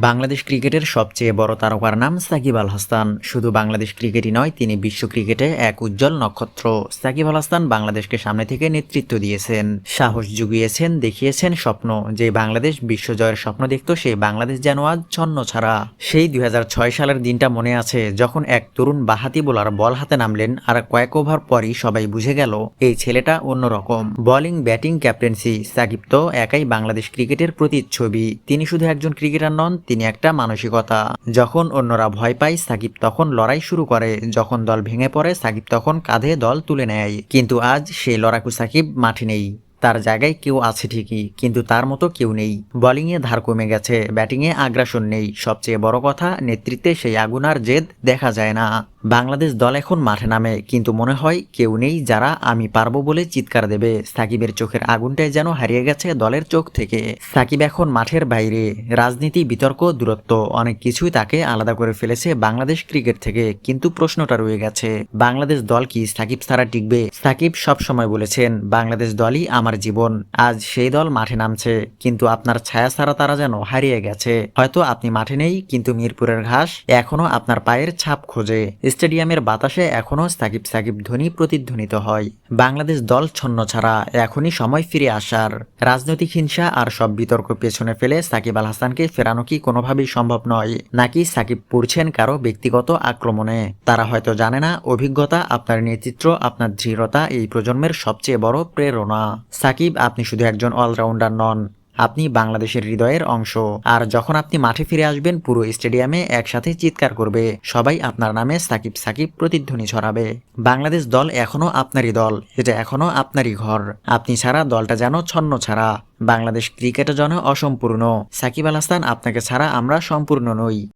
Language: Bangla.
বাংলাদেশ ক্রিকেটের সবচেয়ে বড় তারকার নাম সাকিব আল হাসান। শুধু বাংলাদেশ ক্রিকেটই নয়, তিনি বিশ্ব ক্রিকেটে এক উজ্জ্বল নক্ষত্র। সাকিব আল হাসান বাংলাদেশকে সামনে থেকে নেতৃত্ব দিয়েছেন, সাহস জুগিয়েছেন, দেখিয়েছেন স্বপ্ন। যে বাংলাদেশ বিশ্বজয়ের স্বপ্ন দেখত, সেই বাংলাদেশ যেন আজ ছন্ন ছাড়া। সেই 2006 সালের দিনটা মনে আছে, যখন এক তরুণ বাঁহাতি বোলার বল হাতে নামলেন, আর কয়েক ওভার পরই সবাই বুঝে গেল এই ছেলেটা অন্যরকম। বোলিং, ব্যাটিং, ক্যাপ্টেন্সি, সাকিব তো একাই বাংলাদেশ ক্রিকেটের প্রতিচ্ছবি। তিনি শুধু একজন ক্রিকেটার নন, তিনি একটা মানসিকতা। যখন অন্যরা ভয় পায়, সাকিব তখন লড়াই শুরু করে। যখন দল ভেঙে পড়ে, সাকিব তখন কাঁধে দল তুলে নেয়। কিন্তু আজ সেই লড়াকু সাকিব মাঠে নেই। তার জায়গায় কেউ আছে ঠিকই, কিন্তু তার মতো কেউ নেই। বোলিংয়ে ধার কমে গেছে, ব্যাটিংয়ে আগ্রাসন নেই, সবচেয়ে বড় কথা নেতৃত্বে সেই আগুন আর জেদ দেখা যায় না। বাংলাদেশ দল এখন মাঠে নামে, কিন্তু মনে হয় কেউ নেই যারা আমি পারবো বলে চিৎকার দেবে। সাকিবের চোখের আগুনটাই যেন হারিয়ে গেছে দলের চোখ থেকে। সাকিব এখন মাঠের বাইরে। রাজনীতি, বিতর্ক, দূরত্ব, অনেক কিছুই তাকে আলাদা করে ফেলেছে বাংলাদেশ ক্রিকেট থেকে। কিন্তু প্রশ্নটা রয়ে গেছে, বাংলাদেশ দল কি সাকিব ছাড়া টিকবে? সাকিব সবসময় বলেছেন, বাংলাদেশ দলই আমার জীবন। আজ সেই দল মাঠে নামছে, কিন্তু আপনার ছায়া ছাড়া তারা যেন হারিয়ে গেছে। হয়তো আপনি মাঠে নেই, কিন্তু মিরপুরের ঘাস এখনো আপনার পায়ের ছাপ খোঁজে। স্টেডিয়ামের বাতাসে এখনো সাকিব সাকিব ধ্বনি প্রতিধ্বনিত হয়। বাংলাদেশ দল ছন্ন ছাড়া, এখনই সময় ফিরে আসার। রাজনৈতিক হিংসা আর সব বিতর্ক পেছনে ফেলে সাকিব আল হাসানকে ফেরানো কি কোনোভাবেই সম্ভব নয়? নাকি সাকিব পড়ছেন কারো ব্যক্তিগত আক্রমণে? তারা হয়তো জানে না, অভিজ্ঞতা, আপনার নেতৃত্ব, আপনার দৃঢ়তা এই প্রজন্মের সবচেয়ে বড় প্রেরণা। সাকিব, আপনি শুধু একজন অলরাউন্ডার নন, আপনি বাংলাদেশের হৃদয়ের অংশ। আর যখন আপনি মাঠে ফিরে আসবেন, পুরো স্টেডিয়ামে একসাথে চিৎকার করবে, সবাই আপনার নামে সাকিব সাকিব প্রতিধ্বনি ছড়াবে। বাংলাদেশ দল এখনো আপনারই দল, এটা এখনো আপনারই ঘর। আপনি ছাড়া দলটা যেন ছন্ন ছাড়া। বাংলাদেশ ক্রিকেটের জন্য অসম্পূর্ণ। সাকিব আল হাসান, আপনাকে ছাড়া আমরা সম্পূর্ণ নই।